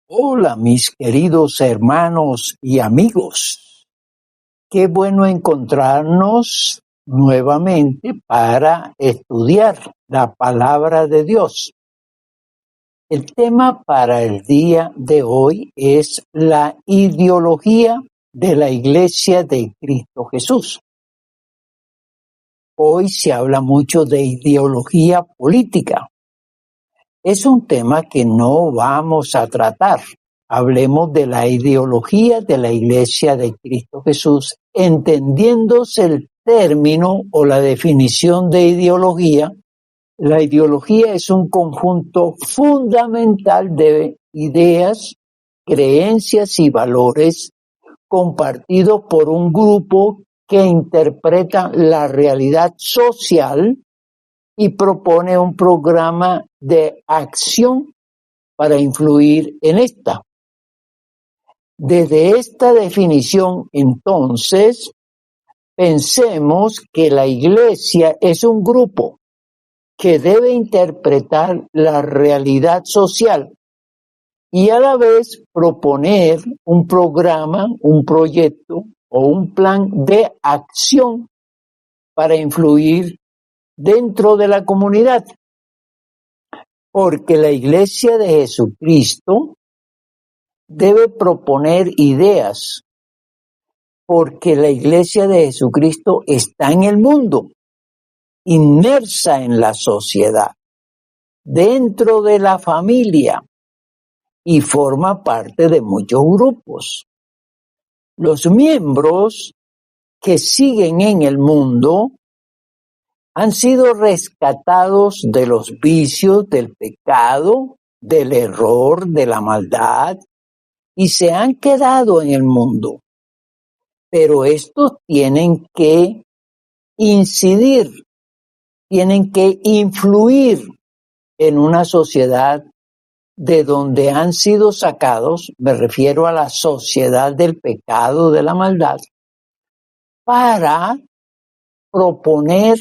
Hola, mis queridos hermanos y amigos. Qué bueno encontrarnos nuevamente para estudiar la palabra de Dios. El tema para el día de hoy es la ideología de la Iglesia de Cristo Jesús. Hoy se habla mucho de ideología política. Es un tema que no vamos a tratar. Hablemos de la ideología de la Iglesia de Cristo Jesús, entendiéndose el término o la definición de ideología. La ideología es un conjunto fundamental de ideas, creencias y valores compartidos por un grupo que interpreta la realidad social y propone un programa de acción para influir en esta. Desde esta definición, entonces, pensemos que la Iglesia es un grupo que debe interpretar la realidad social y a la vez proponer un programa, un proyecto o un plan de acción para influir dentro de la comunidad. Porque la Iglesia de Jesucristo debe proponer ideas, porque la Iglesia de Jesucristo está en el mundo, inmersa en la sociedad, dentro de la familia y forma parte de muchos grupos. Los miembros que siguen en el mundo han sido rescatados de los vicios, del pecado, del error, de la maldad, y se han quedado en el mundo. Pero estos tienen que incidir, tienen que influir en una sociedad de donde han sido sacados, me refiero a la sociedad del pecado, de la maldad, para proponer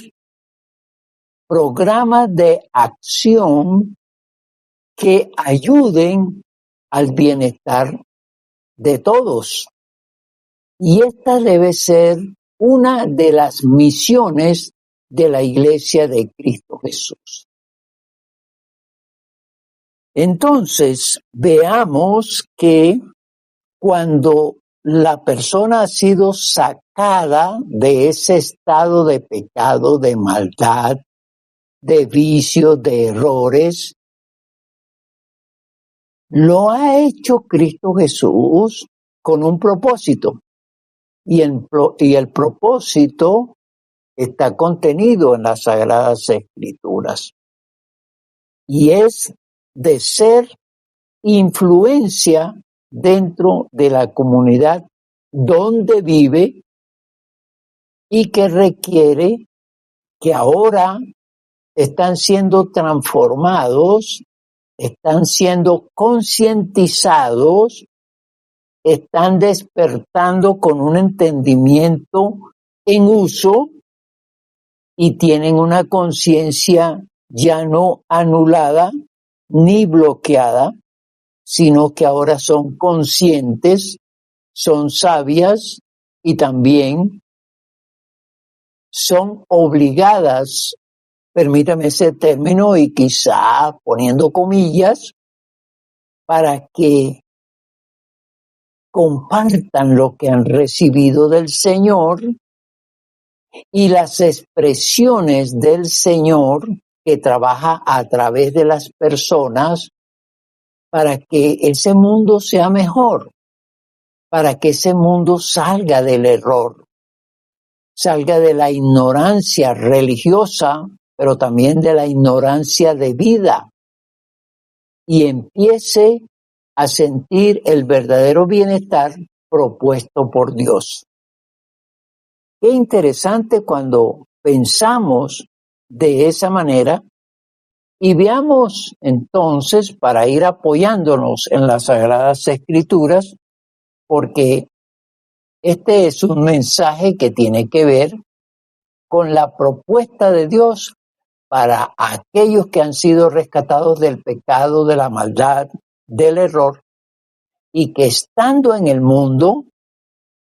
programas de acción que ayuden al bienestar de todos. Y esta debe ser una de las misiones de la Iglesia de Cristo Jesús. Entonces, veamos que cuando la persona ha sido sacada de ese estado de pecado, de maldad, de vicio, de errores, lo ha hecho Cristo Jesús con un propósito. Y el propósito está contenido en las Sagradas Escrituras. Y es de ser influencia dentro de la comunidad donde vive y que requiere que ahora están siendo transformados, están siendo concientizados, están despertando con un entendimiento en uso y tienen una conciencia ya no anulada ni bloqueada, sino que ahora son conscientes, son sabias y también son obligadas, permítame ese término y quizá poniendo comillas, para que compartan lo que han recibido del Señor y las expresiones del Señor que trabaja a través de las personas para que ese mundo sea mejor, para que ese mundo salga del error, salga de la ignorancia religiosa, pero también de la ignorancia de vida, y empiece a sentir el verdadero bienestar propuesto por Dios. Qué interesante cuando pensamos de esa manera y veamos entonces, para ir apoyándonos en las Sagradas Escrituras, porque este es un mensaje que tiene que ver con la propuesta de Dios para aquellos que han sido rescatados del pecado, de la maldad, del error, y que estando en el mundo,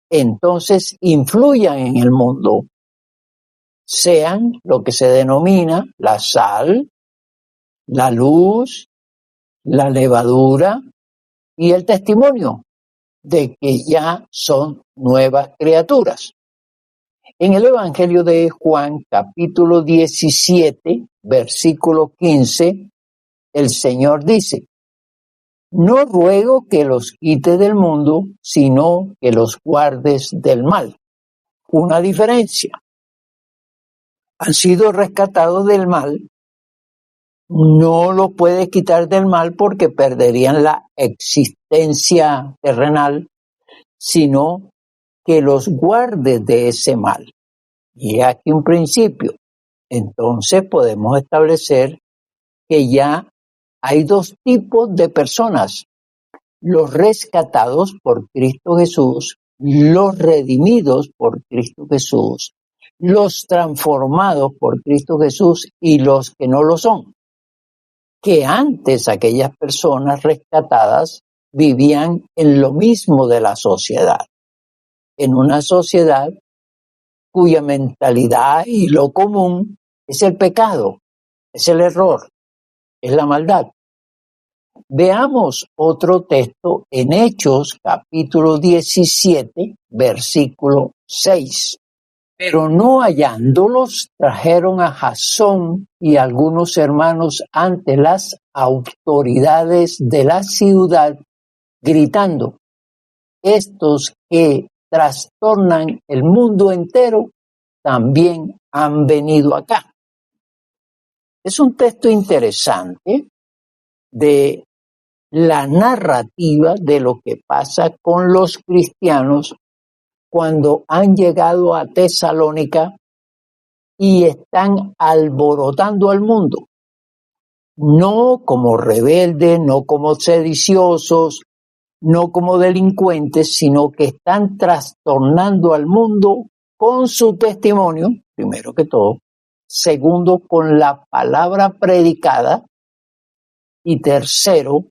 entonces influyan en el mundo, sean lo que se denomina la sal, la luz, la levadura y el testimonio de que ya son nuevas criaturas. En el Evangelio de Juan, capítulo 17, versículo 15, el Señor dice: no ruego que los quites del mundo, sino que los guardes del mal. Una diferencia. Han sido rescatados del mal. No los puedes quitar del mal porque perderían la existencia terrenal, sino que los guardes de ese mal. Y aquí un principio. Entonces podemos establecer que ya hay dos tipos de personas: los rescatados por Cristo Jesús, los redimidos por Cristo Jesús, los transformados por Cristo Jesús y los que no lo son. Que antes aquellas personas rescatadas vivían en lo mismo de la sociedad, en una sociedad cuya mentalidad y lo común es el pecado, es el error, es la maldad. Veamos otro texto en Hechos, capítulo 17, versículo 6. Pero no hallándolos, trajeron a Jasón y algunos hermanos ante las autoridades de la ciudad, gritando: estos que trastornan el mundo entero también han venido acá. Es un texto interesante de la narrativa de lo que pasa con los cristianos cuando han llegado a Tesalónica y están alborotando al mundo, no como rebeldes, no como sediciosos, no como delincuentes, sino que están trastornando al mundo con su testimonio, primero que todo, segundo, con la palabra predicada, y tercero,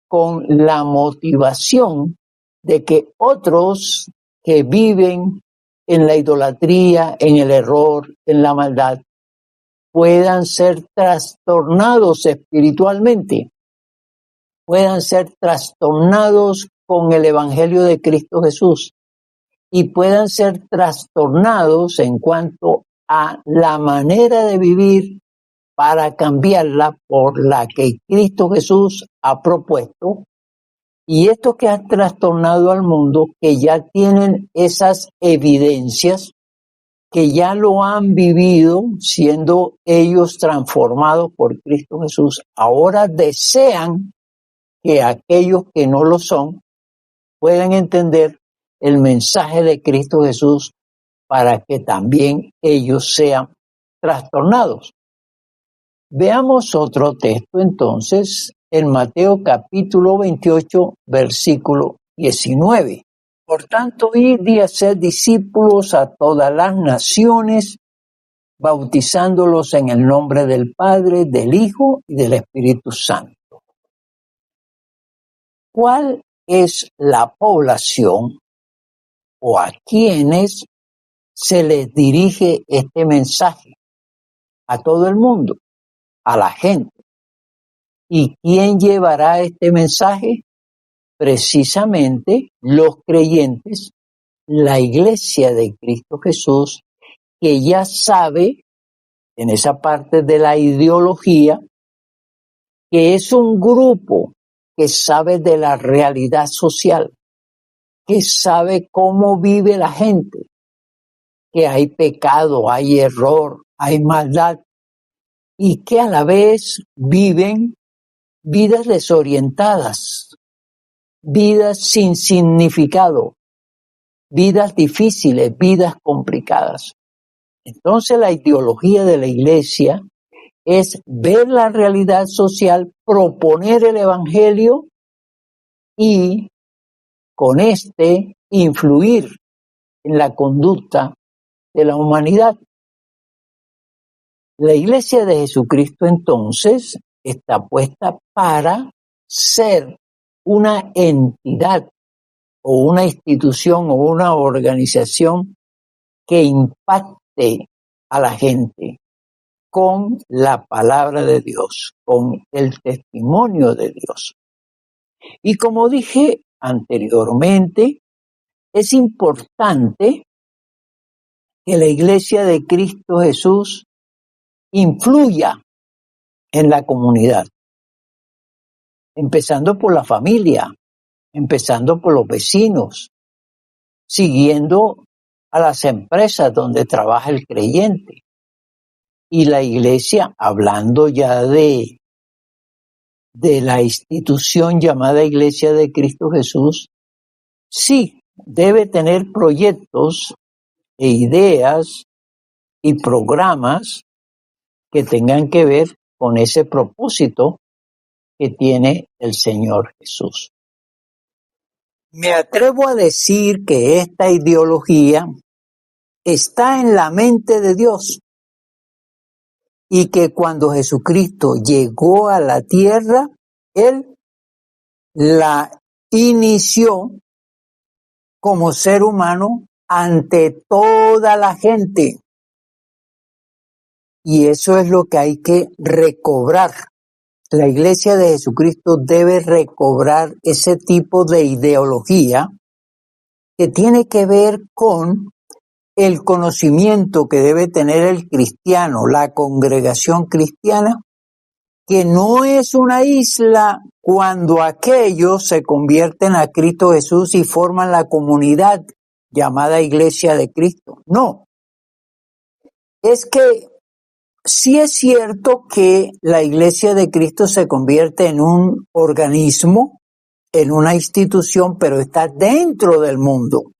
con la motivación de que otros que viven en la idolatría, en el error, en la maldad, puedan ser trastornados espiritualmente, puedan ser trastornados con el Evangelio de Cristo Jesús y puedan ser trastornados en cuanto a la manera de vivir para cambiarla por la que Cristo Jesús ha propuesto. Y estos que han trastornado al mundo, que ya tienen esas evidencias, que ya lo han vivido siendo ellos transformados por Cristo Jesús, ahora desean que aquellos que no lo son puedan entender el mensaje de Cristo Jesús para que también ellos sean trastornados. Veamos otro texto entonces en Mateo capítulo 28, versículo 19. Por tanto, id y haced discípulos a todas las naciones, bautizándolos en el nombre del Padre, del Hijo y del Espíritu Santo. ¿Cuál es la población o a quienes se les dirige este mensaje? A todo el mundo, a la gente. ¿Y quién llevará este mensaje? Precisamente los creyentes, la iglesia de Cristo Jesús, que ya sabe, en esa parte de la ideología, que es un grupo que sabe de la realidad social, que sabe cómo vive la gente, que hay pecado, hay error, hay maldad, y que a la vez viven vidas desorientadas, vidas sin significado, vidas difíciles, vidas complicadas. Entonces la ideología de la iglesia es ver la realidad social, proponer el evangelio y con este influir en la conducta de la humanidad. La iglesia de Jesucristo entonces está puesta para ser una entidad o una institución o una organización que impacte a la gente con la palabra de Dios, con el testimonio de Dios. Y como dije anteriormente, es importante que la Iglesia de Cristo Jesús influya en la comunidad, empezando por la familia, empezando por los vecinos, siguiendo a las empresas donde trabaja el creyente. Y la Iglesia, hablando ya de la institución llamada Iglesia de Cristo Jesús, sí, debe tener proyectos e ideas y programas que tengan que ver con ese propósito que tiene el Señor Jesús. Me atrevo a decir que esta ideología está en la mente de Dios y que cuando Jesucristo llegó a la tierra, Él la inició como ser humano ante toda la gente. Y eso es lo que hay que recobrar. La Iglesia de Jesucristo debe recobrar ese tipo de ideología que tiene que ver con el conocimiento que debe tener el cristiano, la congregación cristiana, que no es una isla cuando aquellos se convierten a Cristo Jesús y forman la comunidad llamada Iglesia de Cristo. No, es que sí es cierto que la Iglesia de Cristo se convierte en un organismo, en una institución, pero está dentro del mundo,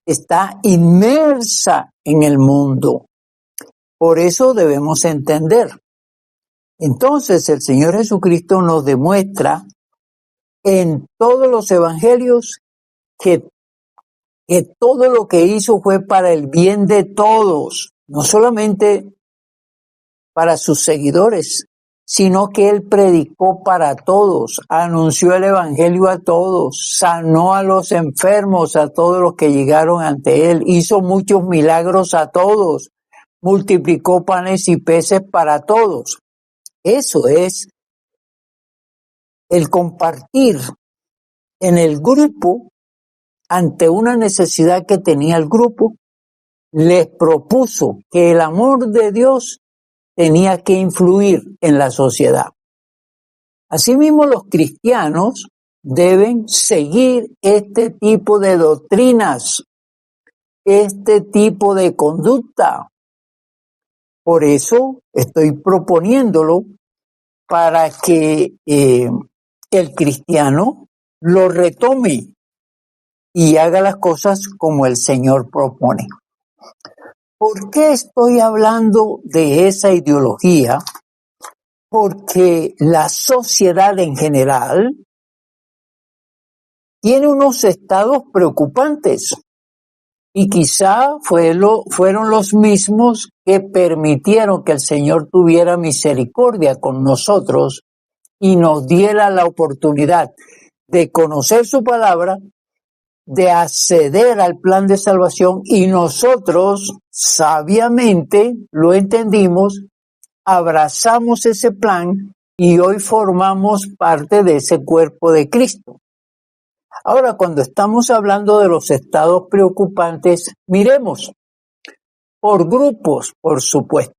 está inmersa en el mundo. Por eso debemos entender. Entonces el Señor Jesucristo nos demuestra en todos los evangelios que todo lo que hizo fue para el bien de todos, no solamente para sus seguidores, sino que Él predicó para todos, anunció el evangelio a todos, sanó a los enfermos, a todos los que llegaron ante Él, hizo muchos milagros a todos, multiplicó panes y peces para todos. Eso es el compartir en el grupo ante una necesidad que tenía el grupo. Les propuso que el amor de Dios tenía que influir en la sociedad. Asimismo, los cristianos deben seguir este tipo de doctrinas, este tipo de conducta. Por eso estoy proponiéndolo para que el cristiano lo retome y haga las cosas como el Señor propone. ¿Por qué estoy hablando de esa ideología? Porque la sociedad en general tiene unos estados preocupantes y quizá fueron los mismos que permitieron que el Señor tuviera misericordia con nosotros y nos diera la oportunidad de conocer su palabra, de acceder al plan de salvación, y nosotros sabiamente lo entendimos, abrazamos ese plan y hoy formamos parte de ese cuerpo de Cristo. Ahora, cuando estamos hablando de los estados preocupantes, miremos por grupos, por supuesto.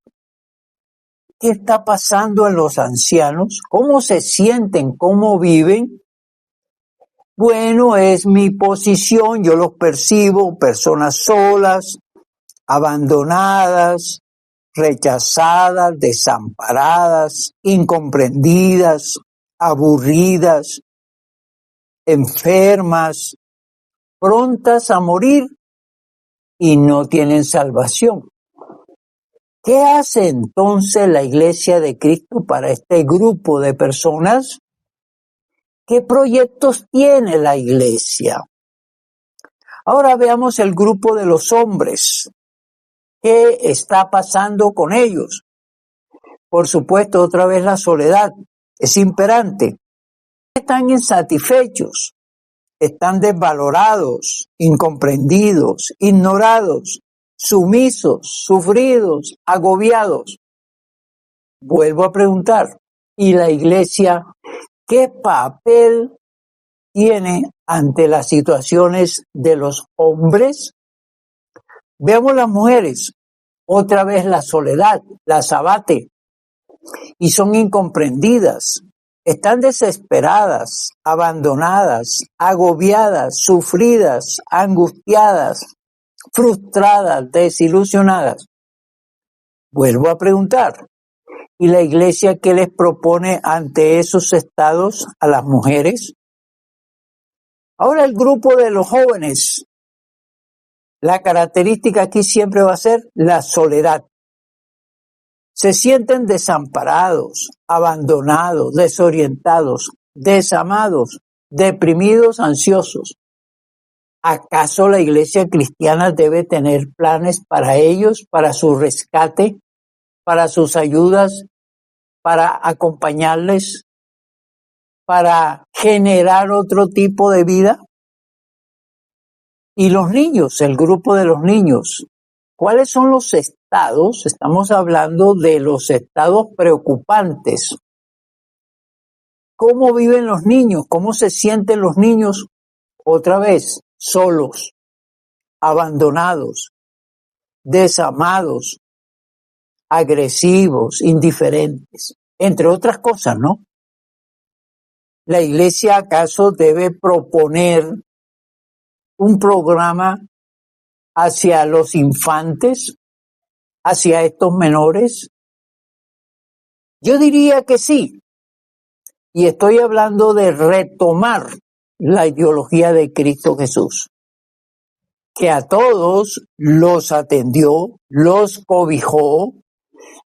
¿Qué está pasando en los ancianos? ¿Cómo se sienten? ¿Cómo viven? Bueno, es mi posición, yo los percibo, personas solas, abandonadas, rechazadas, desamparadas, incomprendidas, aburridas, enfermas, prontas a morir y no tienen salvación. ¿Qué hace entonces la Iglesia de Cristo para este grupo de personas? ¿Qué proyectos tiene la Iglesia? Ahora veamos el grupo de los hombres. ¿Qué está pasando con ellos? Por supuesto, otra vez la soledad es imperante. están insatisfechos, están desvalorados, incomprendidos, ignorados, sumisos, sufridos, agobiados. Vuelvo a preguntar, ¿y la iglesia qué papel tiene ante las situaciones de los hombres? Veamos las mujeres, otra vez la soledad, las abate y son incomprendidas, están desesperadas, abandonadas, agobiadas, sufridas, angustiadas, frustradas, desilusionadas. Vuelvo a preguntar, ¿y la iglesia qué les propone ante esos estados a las mujeres? Ahora el grupo de los jóvenes, la característica aquí siempre va a ser la soledad. Se sienten desamparados, abandonados, desorientados, desamados, deprimidos, ansiosos. ¿Acaso la iglesia cristiana debe tener planes para ellos, para su rescate, para sus ayudas, para acompañarles, para generar otro tipo de vida? Y los niños, el grupo de los niños, ¿cuáles son los estados? Estamos hablando de los estados preocupantes. ¿Cómo viven los niños? ¿Cómo se sienten los niños? Otra vez, solos, abandonados, desamados, agresivos, indiferentes, entre otras cosas, ¿no? ¿La iglesia acaso debe proponer un programa hacia los infantes, hacia estos menores? Yo diría que sí. Y estoy hablando de retomar la ideología de Cristo Jesús, que a todos los atendió, los cobijó,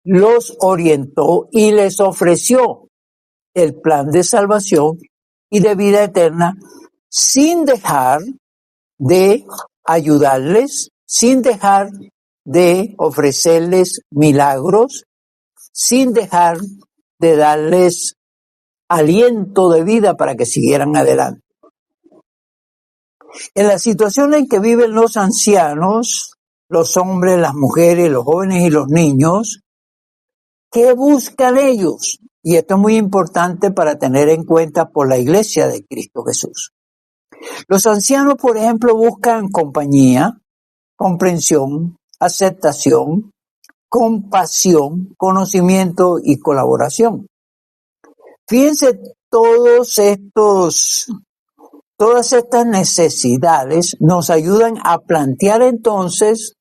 los orientó y les ofreció el plan de salvación y de vida eterna sin dejar de ayudarles, sin dejar de ofrecerles milagros, sin dejar de darles aliento de vida para que siguieran adelante. En la situación en que viven los ancianos, los hombres, las mujeres, los jóvenes y los niños, ¿qué buscan ellos? Y esto es muy importante para tener en cuenta por la iglesia de Cristo Jesús. Los ancianos, por ejemplo, buscan compañía, comprensión, aceptación, compasión, conocimiento y colaboración. Fíjense, todas estas necesidades nos ayudan a plantear entonces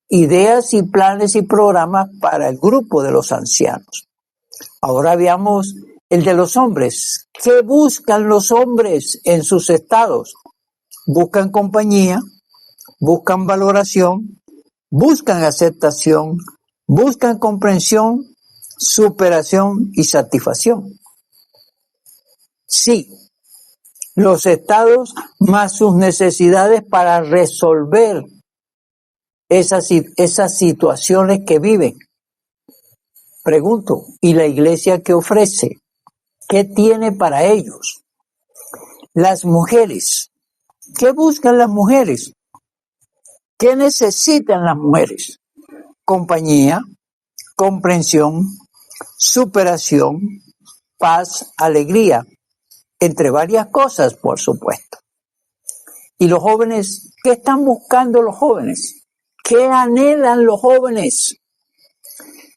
ideas y planes y programas para el grupo de los ancianos. Ahora veamos el de los hombres. ¿Qué buscan los hombres en sus estados? Buscan compañía, buscan valoración, buscan aceptación, buscan comprensión, superación y satisfacción. Sí, los estados más sus necesidades para resolver esas situaciones que viven. Pregunto, ¿y la iglesia qué ofrece? ¿Qué tiene para ellos? Las mujeres, ¿qué buscan las mujeres? ¿Qué necesitan las mujeres? Compañía, comprensión, superación, paz, alegría, entre varias cosas, por supuesto. ¿Y los jóvenes? ¿Qué están buscando los jóvenes? ¿Qué anhelan los jóvenes?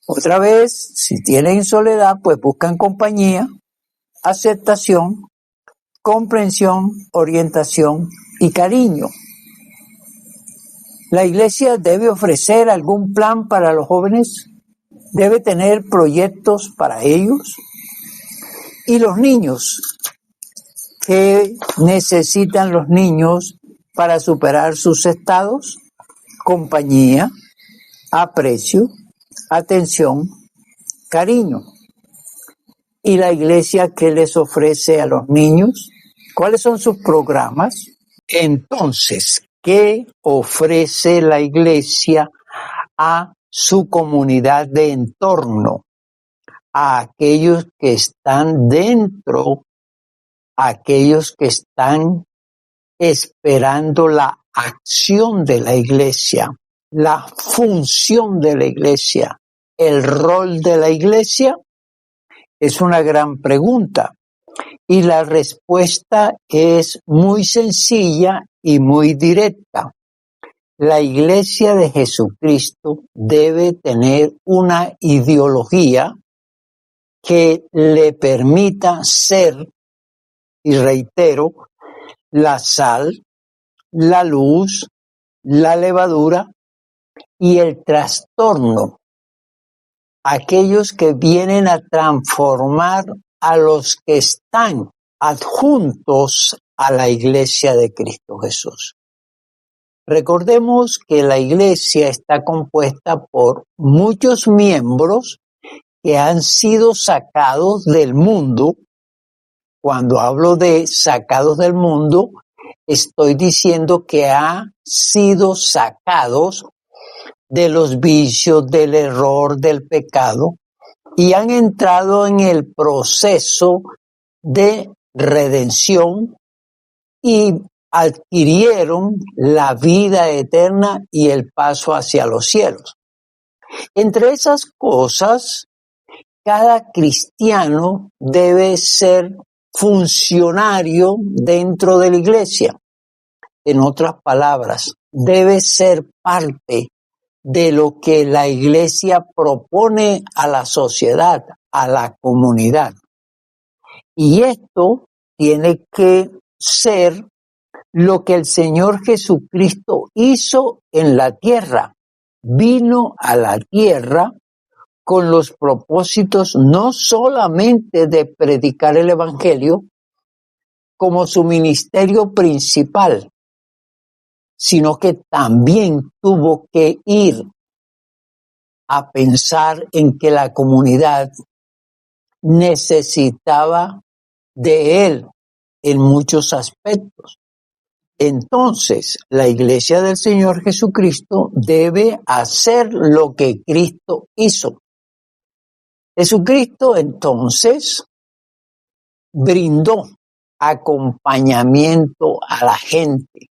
Otra vez, si tienen soledad, pues buscan compañía, aceptación, comprensión, orientación y cariño. ¿La iglesia debe ofrecer algún plan para los jóvenes? ¿Debe tener proyectos para ellos? ¿Y los niños? ¿Qué necesitan los niños para superar sus estados? Compañía, aprecio, atención, cariño. ¿Y la iglesia qué les ofrece a los niños? ¿Cuáles son sus programas? Entonces, ¿qué ofrece la iglesia a su comunidad de entorno? A aquellos que están dentro aquellos que están esperando la acción de la iglesia, la función de la iglesia, el rol de la iglesia, es una gran pregunta. Y la respuesta es muy sencilla y muy directa. La iglesia de Jesucristo debe tener una ideología que le permita ser, y reitero, la sal, la luz, la levadura y el trastorno, aquellos que vienen a transformar a los que están adjuntos a la iglesia de Cristo Jesús. Recordemos que la iglesia está compuesta por muchos miembros que han sido sacados del mundo. Cuando hablo de sacados del mundo, estoy diciendo que han sido sacados de los vicios, del error, del pecado, y han entrado en el proceso de redención y adquirieron la vida eterna y el paso hacia los cielos. Entre esas cosas, cada cristiano debe ser funcionario dentro de la iglesia. En otras palabras, debe ser parte de lo que la iglesia propone a la sociedad, a la comunidad. Y esto tiene que ser lo que el Señor Jesucristo hizo en la tierra. Vino a la tierra con los propósitos no solamente de predicar el Evangelio como su ministerio principal, sino que también tuvo que ir a pensar en que la comunidad necesitaba de él en muchos aspectos. Entonces, la iglesia del Señor Jesucristo debe hacer lo que Cristo hizo. Jesucristo entonces brindó acompañamiento a la gente,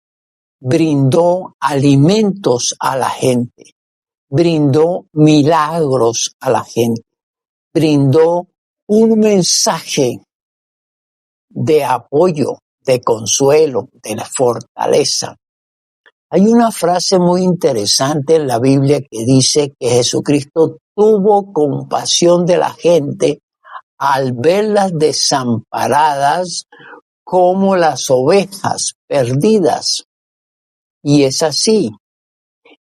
brindó alimentos a la gente, brindó milagros a la gente, brindó un mensaje de apoyo, de consuelo, de la fortaleza. Hay una frase muy interesante en la Biblia que dice que Jesucristo tuvo compasión de la gente al verlas desamparadas como las ovejas perdidas. Y es así.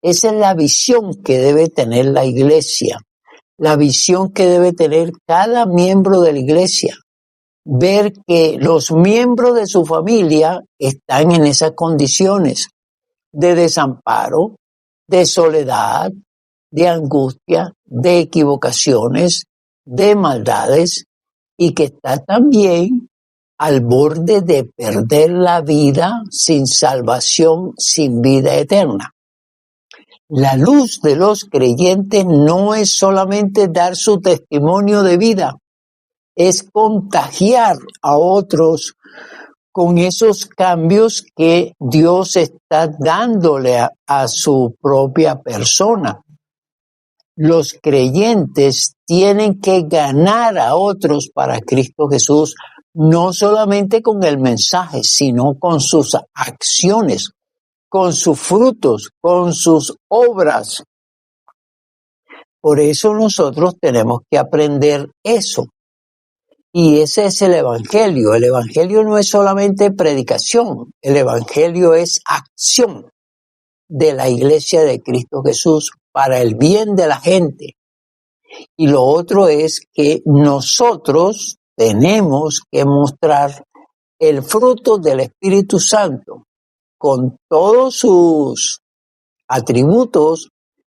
Esa es la visión que debe tener la iglesia, la visión que debe tener cada miembro de la iglesia. Ver que los miembros de su familia están en esas condiciones de desamparo, de soledad, de angustia, de equivocaciones, de maldades, y que está también al borde de perder la vida sin salvación, sin vida eterna. La luz de los creyentes no es solamente dar su testimonio de vida, es contagiar a otros con esos cambios que Dios está dándole a su propia persona. Los creyentes tienen que ganar a otros para Cristo Jesús, no solamente con el mensaje, sino con sus acciones, con sus frutos, con sus obras. Por eso nosotros tenemos que aprender eso. Y ese es el Evangelio. El Evangelio no es solamente predicación, el Evangelio es acción de la iglesia de Cristo Jesús para el bien de la gente. Y lo otro es que nosotros tenemos que mostrar el fruto del Espíritu Santo con todos sus atributos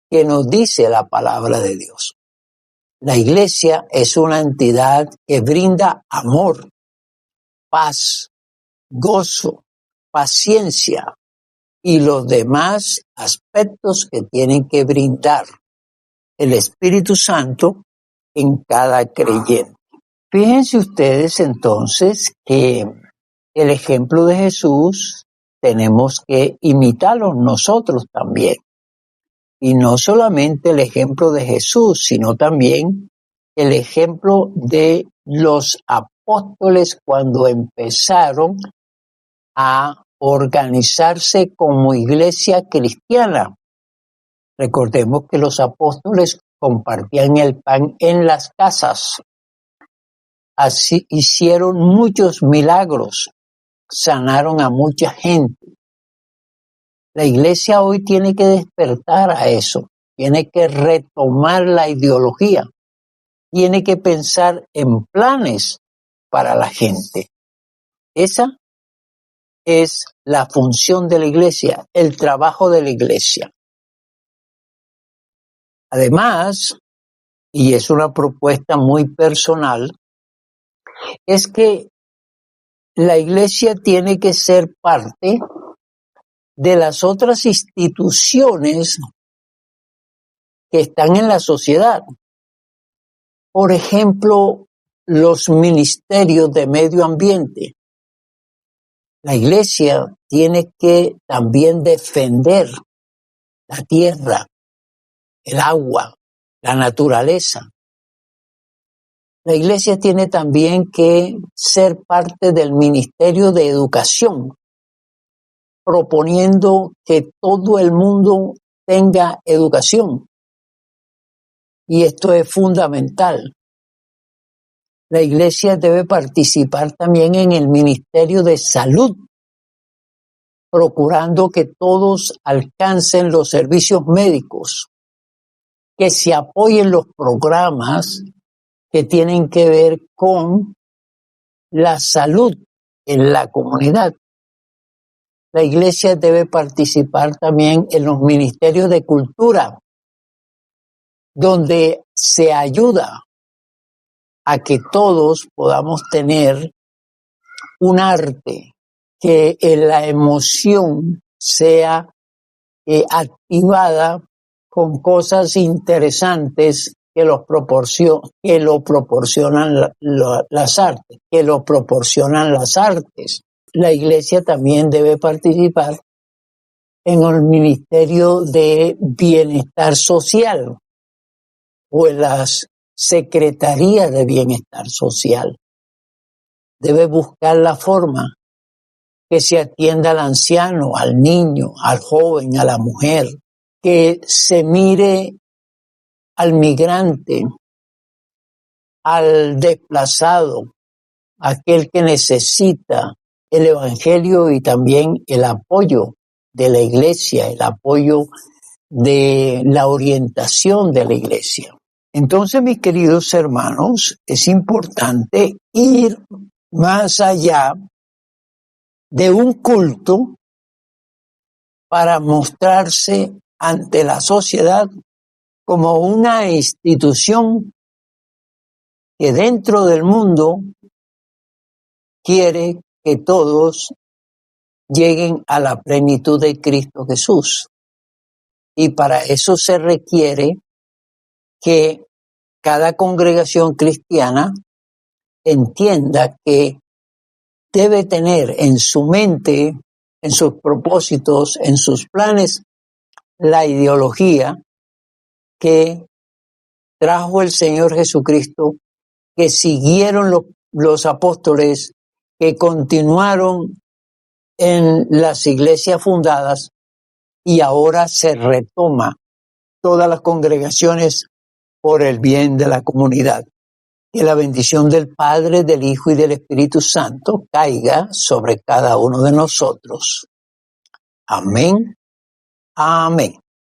que nos dice la palabra de Dios. La iglesia es una entidad que brinda amor, paz, gozo, paciencia y los demás aspectos que tienen que brindar el Espíritu Santo en cada creyente. Fíjense ustedes entonces que el ejemplo de Jesús tenemos que imitarlo nosotros también. Y no solamente el ejemplo de Jesús, sino también el ejemplo de los apóstoles cuando empezaron a organizarse como iglesia cristiana. Recordemos que los apóstoles compartían el pan en las casas. Así hicieron muchos milagros, sanaron a mucha gente. La iglesia hoy tiene que despertar a eso, tiene que retomar la ideología, tiene que pensar en planes para la gente. Esa es la función de la iglesia, el trabajo de la iglesia. Además, y es una propuesta muy personal, es que la iglesia tiene que ser parte de las otras instituciones que están en la sociedad. Por ejemplo, los ministerios de medio ambiente. La iglesia tiene que también defender la tierra, el agua, la naturaleza. La iglesia tiene también que ser parte del Ministerio de Educación, proponiendo que todo el mundo tenga educación. Y esto es fundamental. La iglesia debe participar también en el Ministerio de Salud, procurando que todos alcancen los servicios médicos, que se apoyen los programas que tienen que ver con la salud en la comunidad. La iglesia debe participar también en los ministerios de cultura, donde se ayuda a que todos podamos tener un arte, que la emoción sea activada con cosas interesantes que lo proporcionan las artes. La iglesia también debe participar en el Ministerio de Bienestar Social o en las Secretarías de Bienestar Social. Debe buscar la forma que se atienda al anciano, al niño, al joven, a la mujer, que se mire al migrante, al desplazado, aquel que necesita el evangelio y también el apoyo de la iglesia, el apoyo de la orientación de la iglesia. Entonces, mis queridos hermanos, es importante ir más allá de un culto para mostrarse ante la sociedad como una institución que dentro del mundo quiere que todos lleguen a la plenitud de Cristo Jesús. Y para eso se requiere que cada congregación cristiana entienda que debe tener en su mente, en sus propósitos, en sus planes, la ideología que trajo el Señor Jesucristo, que siguieron los apóstoles, que continuaron en las iglesias fundadas y ahora se retoma todas las congregaciones por el bien de la comunidad. Que la bendición del Padre, del Hijo y del Espíritu Santo caiga sobre cada uno de nosotros. Amén. Amén.